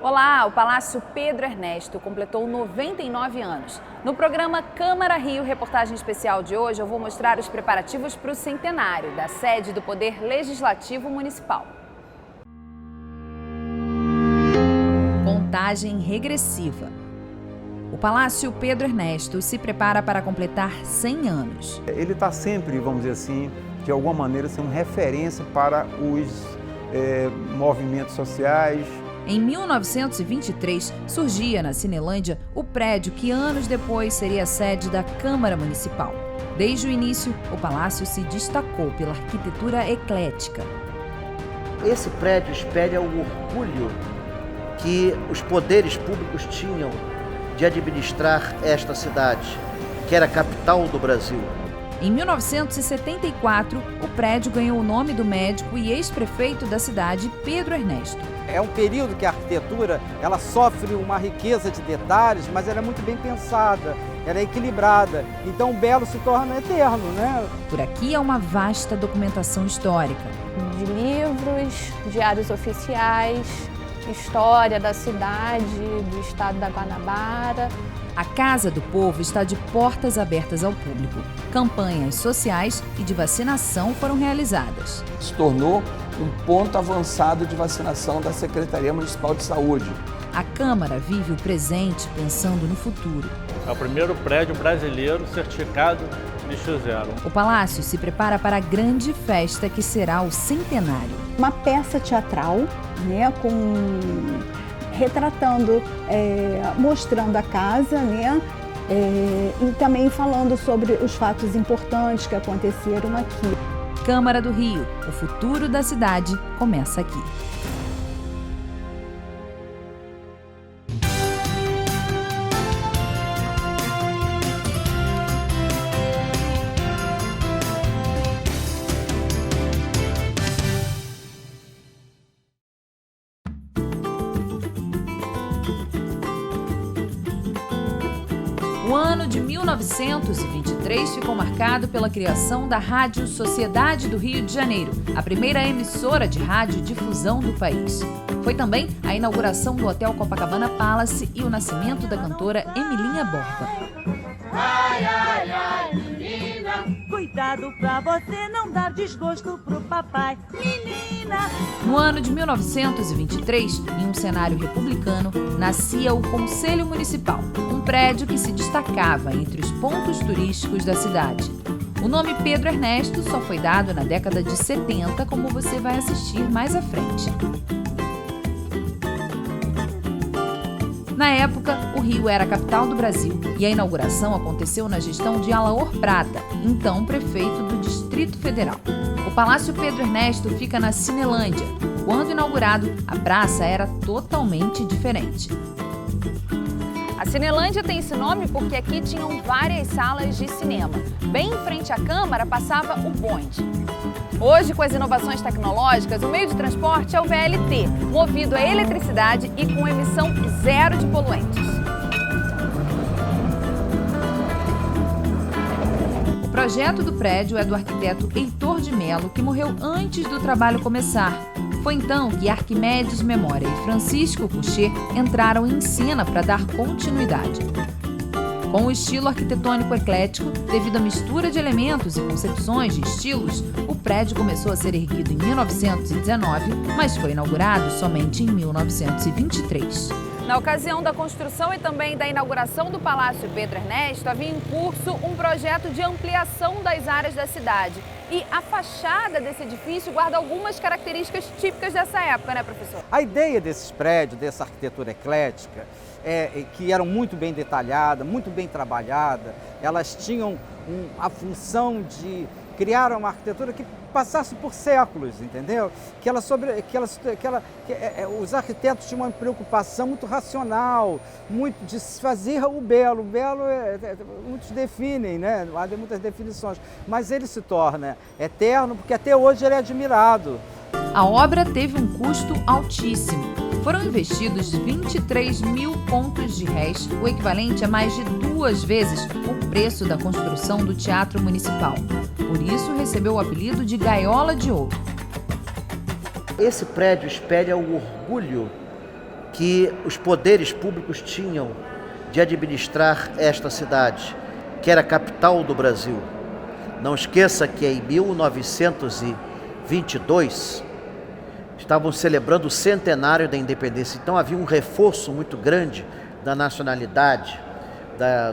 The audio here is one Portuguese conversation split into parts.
Olá, o Palácio Pedro Ernesto completou 99 anos. No programa Câmara Rio, reportagem especial de hoje, eu vou mostrar os preparativos para o centenário da sede do Poder Legislativo Municipal. Contagem regressiva. O Palácio Pedro Ernesto se prepara para completar 100 anos. Ele está sempre, vamos dizer assim, de alguma maneira, sendo referência para os movimentos sociais. Em 1923, surgia na Cinelândia o prédio que anos depois seria a sede da Câmara Municipal. Desde o início, o palácio se destacou pela arquitetura eclética. Esse prédio espelha o orgulho que os poderes públicos tinham de administrar esta cidade, que era a capital do Brasil. Em 1974, o prédio ganhou o nome do médico e ex-prefeito da cidade, Pedro Ernesto. É um período que a arquitetura ela sofre uma riqueza de detalhes, mas ela é muito bem pensada, ela é equilibrada. Então o belo se torna eterno, né? Por aqui há uma vasta documentação histórica. De livros, diários oficiais, história da cidade, do estado da Guanabara. A Casa do Povo está de portas abertas ao público. Campanhas sociais e de vacinação foram realizadas. Se tornou um ponto avançado de vacinação da Secretaria Municipal de Saúde. A Câmara vive o presente pensando no futuro. É o primeiro prédio brasileiro certificado lixo zero. O Palácio se prepara para a grande festa que será o centenário. Uma peça teatral, né, retratando, mostrando a casa, né, e também falando sobre os fatos importantes que aconteceram aqui. Câmara do Rio, o futuro da cidade começa aqui. O ano de 1923 ficou marcado pela criação da Rádio Sociedade do Rio de Janeiro, a primeira emissora de radiodifusão do país. Foi também a inauguração do Hotel Copacabana Palace e o nascimento da cantora Emilinha Borba. Ai, ai, ai, menina, cuidado pra você não dar desgosto pro papai, menina. No ano de 1923, em um cenário republicano, nascia o Conselho Municipal, um prédio que se destacava entre os pontos turísticos da cidade. O nome Pedro Ernesto só foi dado na década de 70, como você vai assistir mais à frente. Na época, o Rio era a capital do Brasil e a inauguração aconteceu na gestão de Alaor Prata, então prefeito do Distrito Federal. O Palácio Pedro Ernesto fica na Cinelândia. Quando inaugurado, a praça era totalmente diferente. A Cinelândia tem esse nome porque aqui tinham várias salas de cinema. Bem em frente à Câmara passava o bonde. Hoje, com as inovações tecnológicas, o meio de transporte é o VLT, movido a eletricidade e com emissão zero de poluentes. O projeto do prédio é do arquiteto Heitor de Mello, que morreu antes do trabalho começar. Foi então que Arquimedes Memória e Francisco Couchet entraram em cena para dar continuidade. Com o estilo arquitetônico eclético, devido à mistura de elementos e concepções de estilos, o prédio começou a ser erguido em 1919, mas foi inaugurado somente em 1923. Na ocasião da construção e também da inauguração do Palácio Pedro Ernesto, havia em curso um projeto de ampliação das áreas da cidade. E a fachada desse edifício guarda algumas características típicas dessa época, né, professor? A ideia desses prédios, dessa arquitetura eclética, que eram muito bem detalhadas, muito bem trabalhadas, elas tinham a função de criar uma arquitetura que passasse por séculos, entendeu? Os arquitetos tinham uma preocupação muito racional, muito de fazer o belo. O belo, muitos definem, né? Há muitas definições, mas ele se torna eterno porque até hoje ele é admirado. A obra teve um custo altíssimo. Foram investidos 23 mil contos de réis, o equivalente a mais de 2 vezes o preço da construção do Teatro Municipal. Por isso, recebeu o apelido de Gaiola de Ouro. Esse prédio espelha o orgulho que os poderes públicos tinham de administrar esta cidade, que era a capital do Brasil. Não esqueça que em 1922 estavam celebrando o centenário da independência, então havia um reforço muito grande da nacionalidade,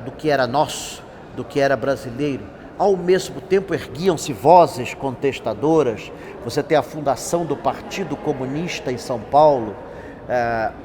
do que era nosso, do que era brasileiro. Ao mesmo tempo erguiam-se vozes contestadoras. Você tem a fundação do Partido Comunista em São Paulo,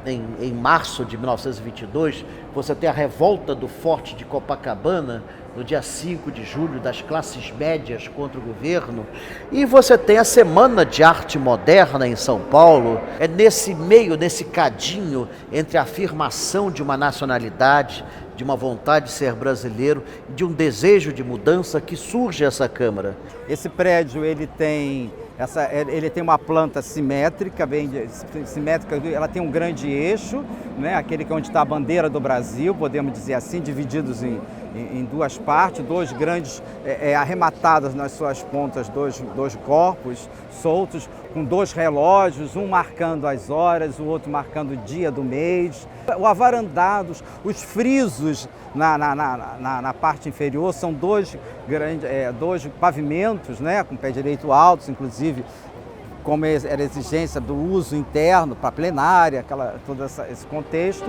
em março de 1922, você tem a revolta do Forte de Copacabana, no dia 5 de julho, das classes médias contra o governo, e você tem a Semana de Arte Moderna em São Paulo. É nesse meio, nesse cadinho entre a afirmação de uma nacionalidade, de uma vontade de ser brasileiro, de um desejo de mudança que surge essa Câmara. Esse prédio ele tem uma planta simétrica, ela tem um grande eixo, né, aquele que é onde está a bandeira do Brasil, podemos dizer assim, divididos em duas partes, dois grandes arrematados nas suas pontas, dois corpos soltos, com dois relógios, um marcando as horas, o outro marcando o dia do mês. O avarandado, os frisos na parte inferior são dois pavimentos, né, com pé direito altos, inclusive, como era a exigência do uso interno para a plenária, todo esse contexto.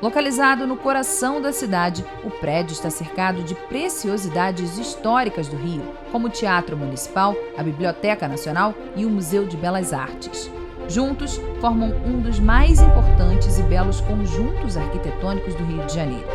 Localizado no coração da cidade, o prédio está cercado de preciosidades históricas do Rio, como o Teatro Municipal, a Biblioteca Nacional e o Museu de Belas Artes. Juntos, formam um dos mais importantes e belos conjuntos arquitetônicos do Rio de Janeiro.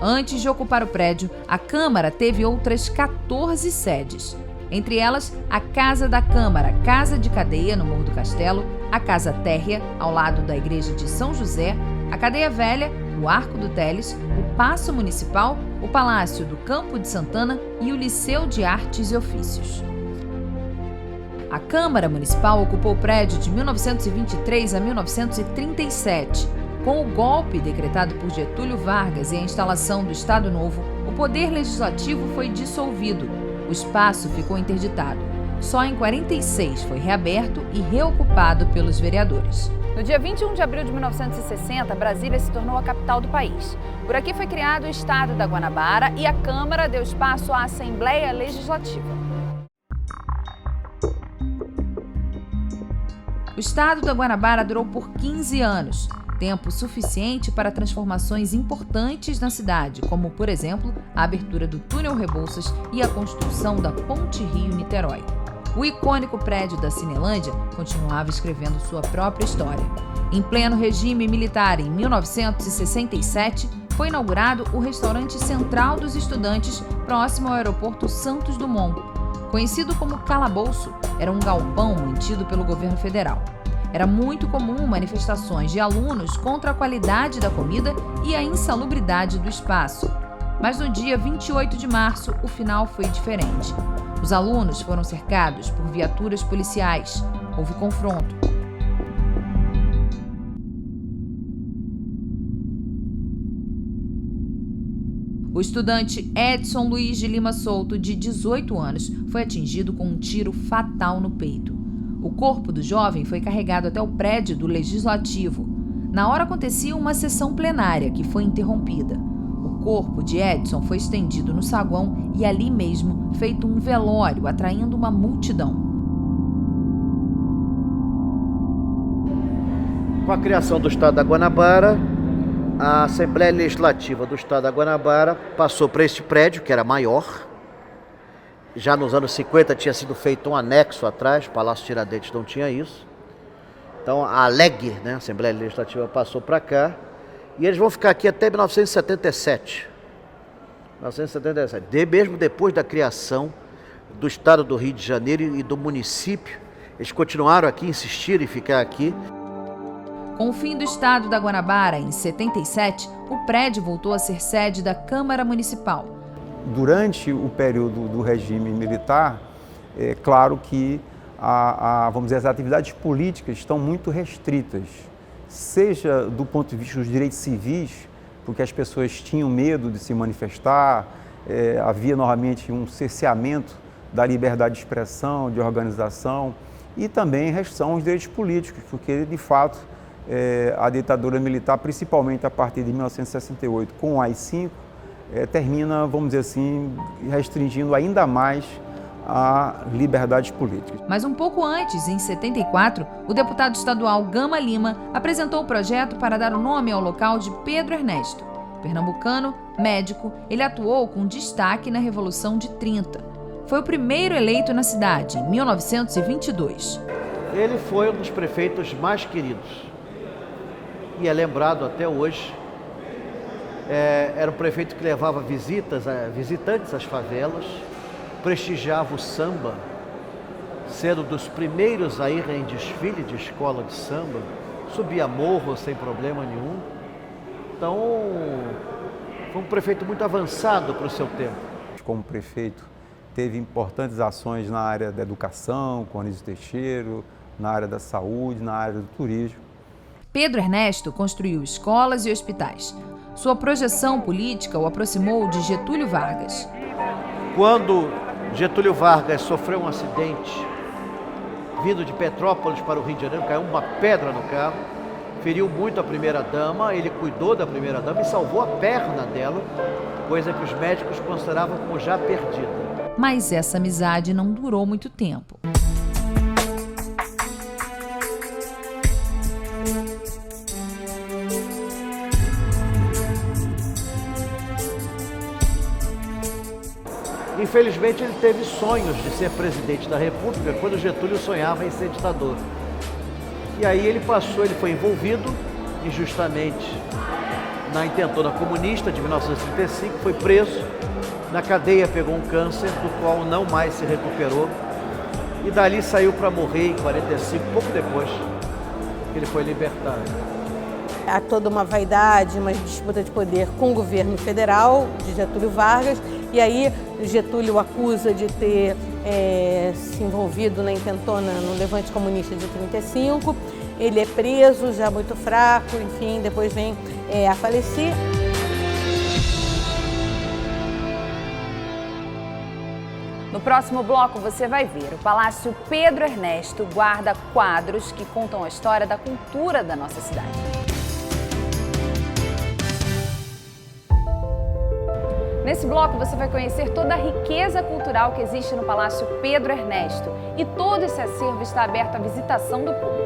Antes de ocupar o prédio, a Câmara teve outras 14 sedes. Entre elas, a Casa da Câmara, Casa de Cadeia, no Morro do Castelo, a Casa Térrea, ao lado da Igreja de São José, a Cadeia Velha, o Arco do Teles, o Paço Municipal, o Palácio do Campo de Santana e o Liceu de Artes e Ofícios. A Câmara Municipal ocupou o prédio de 1923 a 1937. Com o golpe decretado por Getúlio Vargas e a instalação do Estado Novo, o Poder Legislativo foi dissolvido. O espaço ficou interditado. Só em 1946 foi reaberto e reocupado pelos vereadores. No dia 21 de abril de 1960, Brasília se tornou a capital do país. Por aqui foi criado o Estado da Guanabara e a Câmara deu espaço à Assembleia Legislativa. O Estado da Guanabara durou por 15 anos. Tempo suficiente para transformações importantes na cidade, como, por exemplo, a abertura do túnel Rebouças e a construção da Ponte Rio-Niterói. O icônico prédio da Cinelândia continuava escrevendo sua própria história. Em pleno regime militar, em 1967, foi inaugurado o restaurante Central dos Estudantes, próximo ao aeroporto Santos Dumont. Conhecido como Calabouço, era um galpão mantido pelo governo federal. Era muito comum manifestações de alunos contra a qualidade da comida e a insalubridade do espaço. Mas no dia 28 de março, o final foi diferente. Os alunos foram cercados por viaturas policiais. Houve confronto. O estudante Edson Luiz de Lima Souto, de 18 anos, foi atingido com um tiro fatal no peito. O corpo do jovem foi carregado até o prédio do Legislativo. Na hora acontecia uma sessão plenária, que foi interrompida. O corpo de Edson foi estendido no saguão e ali mesmo feito um velório, atraindo uma multidão. Com a criação do Estado da Guanabara, a Assembleia Legislativa do Estado da Guanabara passou para este prédio, que era maior. Já nos anos 50 tinha sido feito um anexo atrás, o Palácio Tiradentes não tinha isso. Então a ALEG, né, a Assembleia Legislativa, passou para cá. E eles vão ficar aqui até 1977. 1977. Mesmo depois da criação do Estado do Rio de Janeiro e do município, eles continuaram aqui, insistiram em ficar aqui. Com o fim do Estado da Guanabara, em 77, o prédio voltou a ser sede da Câmara Municipal. Durante o período do regime militar, é claro que vamos dizer, as atividades políticas estão muito restritas, seja do ponto de vista dos direitos civis, porque as pessoas tinham medo de se manifestar, havia normalmente um cerceamento da liberdade de expressão, de organização e também restrição aos direitos políticos, porque, de fato, a ditadura militar, principalmente a partir de 1968, com o AI-5, termina, vamos dizer assim, restringindo ainda mais a liberdades políticas. Mas um pouco antes, em 74, o deputado estadual Gama Lima apresentou o projeto para dar o nome ao local de Pedro Ernesto. Pernambucano, médico, ele atuou com destaque na Revolução de 30. Foi o primeiro eleito na cidade, em 1922. Ele foi um dos prefeitos mais queridos e é lembrado até hoje. Era um prefeito que levava visitantes às favelas, prestigiava o samba, sendo dos primeiros a ir em desfile de escola de samba, subia morro sem problema nenhum. Então, foi um prefeito muito avançado para o seu tempo. Como prefeito, teve importantes ações na área da educação, com Anísio Teixeira, na área da saúde, na área do turismo. Pedro Ernesto construiu escolas e hospitais. Sua projeção política o aproximou de Getúlio Vargas. Quando Getúlio Vargas sofreu um acidente, vindo de Petrópolis para o Rio de Janeiro, caiu uma pedra no carro, feriu muito a primeira-dama, ele cuidou da primeira-dama e salvou a perna dela, coisa que os médicos consideravam como já perdida. Mas essa amizade não durou muito tempo. Infelizmente, ele teve sonhos de ser presidente da República quando Getúlio sonhava em ser ditador. E aí ele foi envolvido injustamente na intentona comunista de 1935, foi preso, na cadeia pegou um câncer do qual não mais se recuperou e dali saiu para morrer em 45, pouco depois que ele foi libertado. Há toda uma vaidade, uma disputa de poder com o governo federal de Getúlio Vargas, e aí Getúlio acusa de ter se envolvido na intentona no levante comunista de 35, ele é preso, já muito fraco, enfim, depois vem a falecer. No próximo bloco você vai ver, o Palácio Pedro Ernesto guarda quadros que contam a história da cultura da nossa cidade. Nesse bloco você vai conhecer toda a riqueza cultural que existe no Palácio Pedro Ernesto e todo esse acervo está aberto à visitação do público.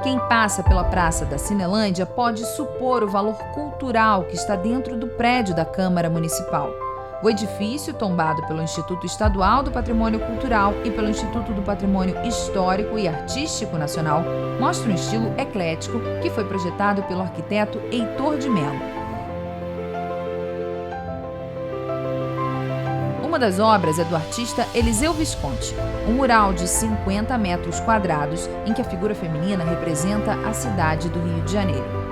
Quem passa pela Praça da Cinelândia pode supor o valor cultural que está dentro do prédio da Câmara Municipal. O edifício, tombado pelo Instituto Estadual do Patrimônio Cultural e pelo Instituto do Patrimônio Histórico e Artístico Nacional, mostra um estilo eclético que foi projetado pelo arquiteto Heitor de Mello. Uma das obras é do artista Eliseu Visconti, um mural de 50 metros quadrados em que a figura feminina representa a cidade do Rio de Janeiro.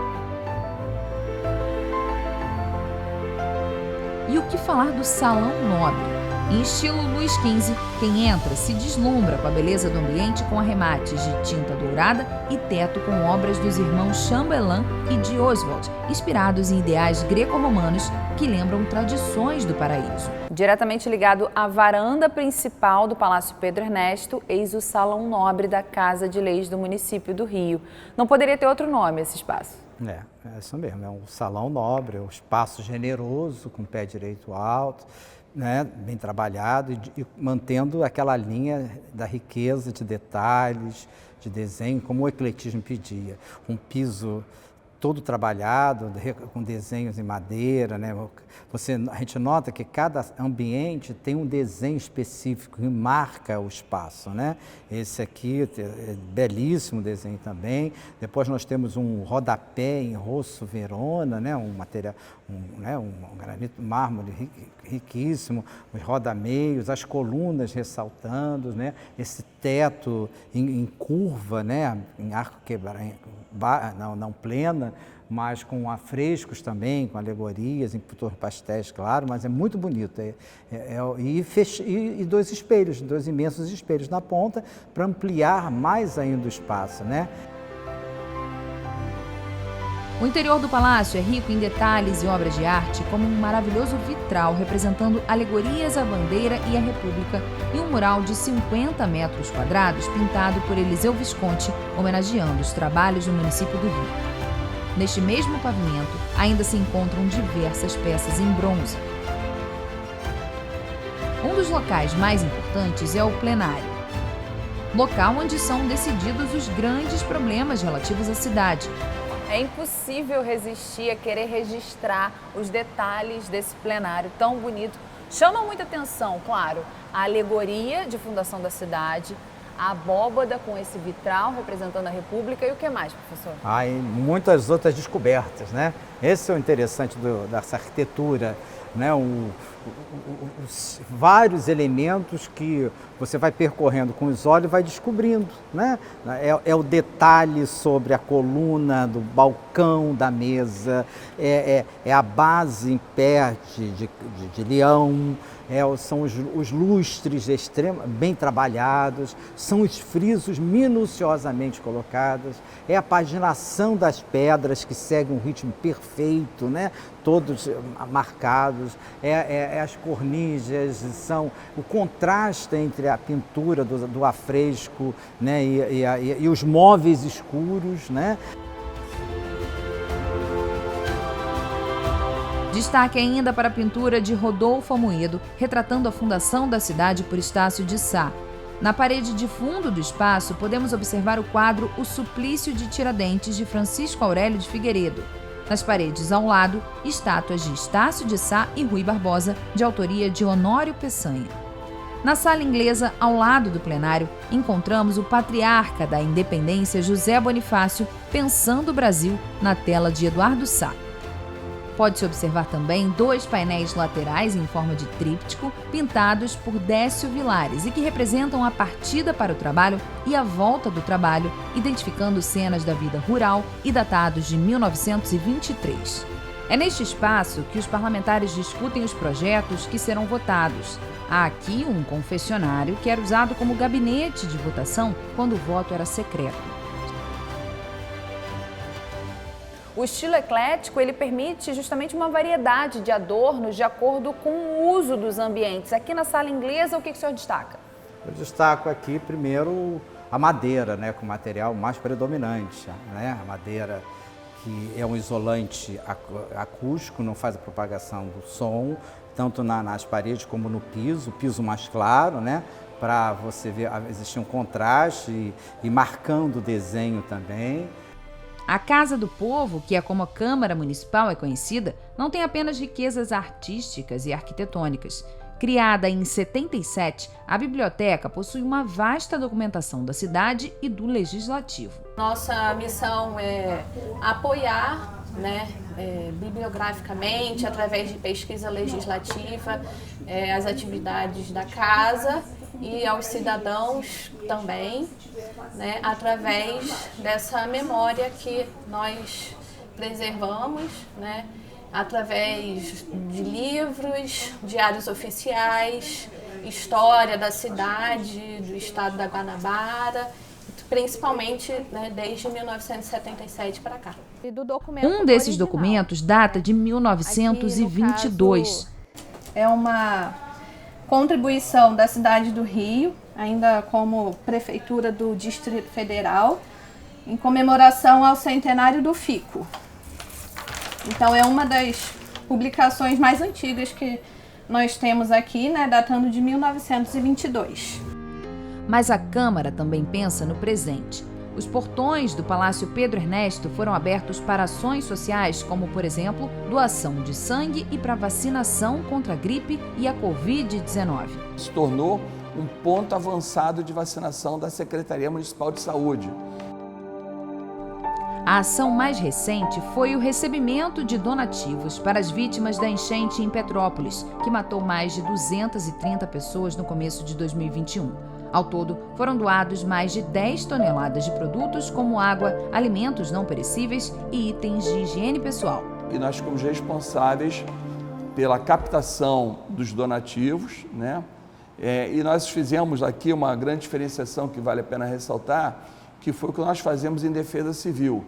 E o que falar do Salão Nobre? Em estilo Luís XV, quem entra se deslumbra com a beleza do ambiente com arremates de tinta dourada e teto com obras dos irmãos Chambellan e de Oswald, inspirados em ideais greco-romanos que lembram tradições do paraíso. Diretamente ligado à varanda principal do Palácio Pedro Ernesto, eis o Salão Nobre da Casa de Leis do município do Rio. Não poderia ter outro nome esse espaço. É isso mesmo, é um salão nobre, um espaço generoso, com pé direito alto, né, bem trabalhado e mantendo aquela linha da riqueza de detalhes, de desenho, como o ecletismo pedia. Um piso todo trabalhado, com desenhos em madeira, né? A gente nota que cada ambiente tem um desenho específico que marca o espaço, né? Esse aqui é belíssimo desenho também. Depois nós temos um rodapé em rosso Verona, né? Um material, um granito, mármore riquíssimo, os rodameios, as colunas ressaltando, né? Esse teto em curva, né? Em arco quebrado, não plena, mas com afrescos também, com alegorias, em pastéis, claro, mas é muito bonito. E dois espelhos, dois imensos espelhos na ponta, para ampliar mais ainda o espaço, né? O interior do palácio é rico em detalhes e obras de arte, como um maravilhoso vitral representando alegorias à bandeira e à República e um mural de 50 metros quadrados pintado por Eliseu Visconti, homenageando os trabalhos do município do Rio. Neste mesmo pavimento, ainda se encontram diversas peças em bronze. Um dos locais mais importantes é o plenário, local onde são decididos os grandes problemas relativos à cidade. É impossível resistir a querer registrar os detalhes desse plenário tão bonito. Chama muita atenção, claro, a alegoria de fundação da cidade, a abóbada com esse vitral representando a República e o que mais, professor? E muitas outras descobertas, né? Esse é o interessante dessa arquitetura, né? Os vários elementos que você vai percorrendo com os olhos e vai descobrindo, né? É o detalhe sobre a coluna do balcão da mesa, é a base em pé de leão, são os lustres bem trabalhados, são os frisos minuciosamente colocados, é a paginação das pedras que seguem um ritmo perfeito, né? Todos marcados, as cornichas, são o contraste entre a pintura do afresco, né? e os móveis escuros, né? Destaque ainda para a pintura de Rodolfo Amoedo, retratando a fundação da cidade por Estácio de Sá. Na parede de fundo do espaço, podemos observar o quadro O Suplício de Tiradentes, de Francisco Aurélio de Figueiredo. Nas paredes ao lado, estátuas de Estácio de Sá e Rui Barbosa, de autoria de Honório Peçanha. Na sala inglesa, ao lado do plenário, encontramos o patriarca da independência, José Bonifácio, pensando o Brasil, na tela de Eduardo Sá. Pode-se observar também 2 painéis laterais em forma de tríptico, pintados por Décio Vilares e que representam a partida para o trabalho e a volta do trabalho, identificando cenas da vida rural e datados de 1923. É neste espaço que os parlamentares discutem os projetos que serão votados. Há aqui um confessionário que era usado como gabinete de votação quando o voto era secreto. O estilo eclético, ele permite justamente uma variedade de adornos de acordo com o uso dos ambientes. Aqui na sala inglesa, o que o senhor destaca? Eu destaco aqui, primeiro, a madeira, né, com o material mais predominante, né? A madeira que é um isolante acústico, não faz a propagação do som, tanto nas paredes como no piso, o piso mais claro, né? Para você ver, existir um contraste e marcando o desenho também. A Casa do Povo, que é como a Câmara Municipal é conhecida, não tem apenas riquezas artísticas e arquitetônicas. Criada em 77, a biblioteca possui uma vasta documentação da cidade e do legislativo. Nossa missão é apoiar, bibliograficamente, através de pesquisa legislativa, as atividades da casa e aos cidadãos também, através dessa memória que nós preservamos, através de livros, diários oficiais, história da cidade, do estado da Guanabara, principalmente desde 1977 para cá. Um desses documentos data de 1922. É uma contribuição da cidade do Rio, ainda como prefeitura do Distrito Federal, em comemoração ao centenário do FICO. Então é uma das publicações mais antigas que nós temos aqui, datando de 1922. Mas a Câmara também pensa no presente. Os portões do Palácio Pedro Ernesto foram abertos para ações sociais, como, por exemplo, doação de sangue e para vacinação contra a gripe e a Covid-19. Se tornou um ponto avançado de vacinação da Secretaria Municipal de Saúde. A ação mais recente foi o recebimento de donativos para as vítimas da enchente em Petrópolis, que matou mais de 230 pessoas no começo de 2021. Ao todo, foram doados mais de 10 toneladas de produtos como água, alimentos não perecíveis e itens de higiene pessoal. E nós ficamos responsáveis pela captação dos donativos, e nós fizemos aqui uma grande diferenciação que vale a pena ressaltar, que foi o que nós fazemos em defesa civil,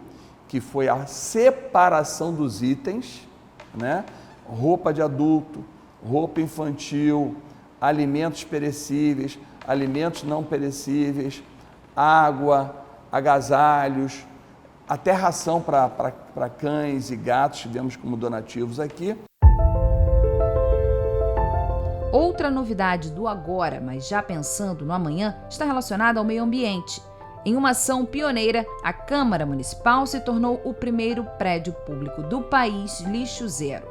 que foi a separação dos itens, né? Roupa de adulto, roupa infantil, alimentos perecíveis, alimentos não perecíveis, água, agasalhos, até ração para cães e gatos, tivemos como donativos aqui. Outra novidade do agora, mas já pensando no amanhã, está relacionada ao meio ambiente. Em uma ação pioneira, a Câmara Municipal se tornou o primeiro prédio público do país lixo zero.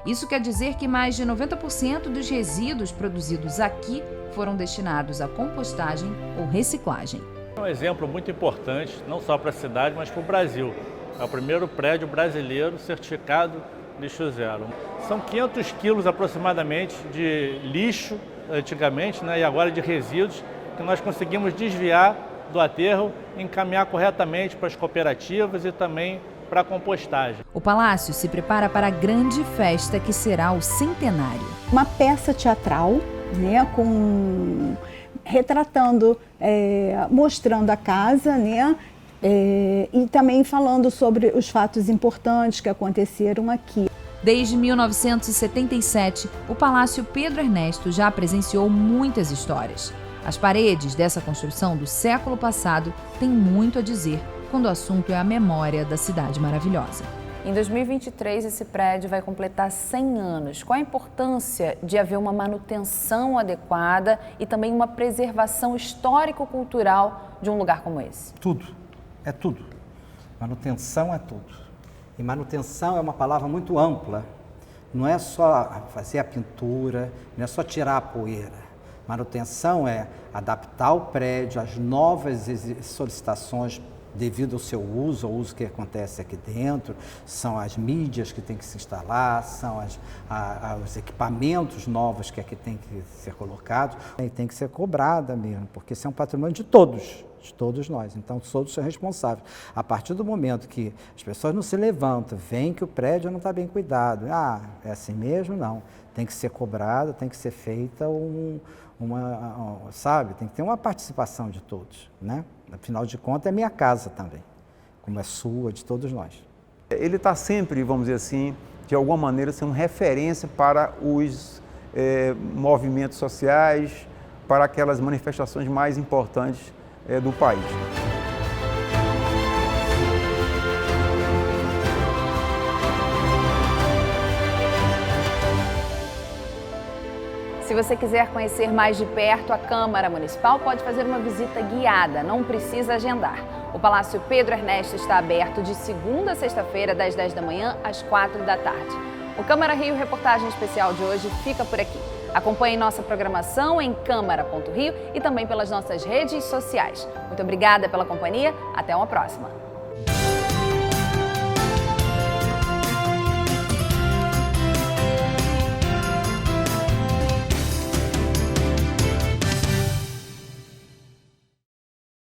Isso quer dizer que mais de 90% dos resíduos produzidos aqui foram destinados à compostagem ou reciclagem. É um exemplo muito importante, não só para a cidade, mas para o Brasil. É o primeiro prédio brasileiro certificado lixo zero. São 500 quilos aproximadamente de lixo, antigamente, né, e agora de resíduos, que nós conseguimos desviar do aterro e encaminhar corretamente para as cooperativas e também para a compostagem. O Palácio se prepara para a grande festa que será o centenário. Uma peça teatral, né, retratando, mostrando a casa, né, e também falando sobre os fatos importantes que aconteceram aqui. Desde 1977, o Palácio Pedro Ernesto já presenciou muitas histórias. As paredes dessa construção do século passado têm muito a dizer quando o assunto é a memória da cidade maravilhosa. Em 2023, esse prédio vai completar 100 anos. Qual a importância de haver uma manutenção adequada e também uma preservação histórico-cultural de um lugar como esse? Tudo, é tudo. Manutenção é tudo. E manutenção é uma palavra muito ampla. Não é só fazer a pintura, não é só tirar a poeira. Manutenção é adaptar o prédio às novas solicitações devido ao seu uso, ao uso que acontece aqui dentro, são as mídias que tem que se instalar, são os equipamentos novos que aqui tem que ser colocados. E tem que ser cobrada mesmo, porque isso é um patrimônio de todos nós, então todos são responsáveis. A partir do momento que as pessoas não se levantam, veem que o prédio não está bem cuidado, é assim mesmo? Não, tem que ser cobrado, tem que ser feita sabe, tem que ter uma participação de todos, né? Afinal de contas é minha casa também, como é sua, de todos nós. Ele está sempre, vamos dizer assim, de alguma maneira sendo referência para os movimentos sociais, para aquelas manifestações mais importantes do país. Se você quiser conhecer mais de perto a Câmara Municipal, pode fazer uma visita guiada, não precisa agendar. O Palácio Pedro Ernesto está aberto de segunda a sexta-feira, das 10 da manhã às 4 da tarde. O Câmara Rio Reportagem Especial de hoje fica por aqui. Acompanhe nossa programação em câmara.rio e também pelas nossas redes sociais. Muito obrigada pela companhia, até uma próxima.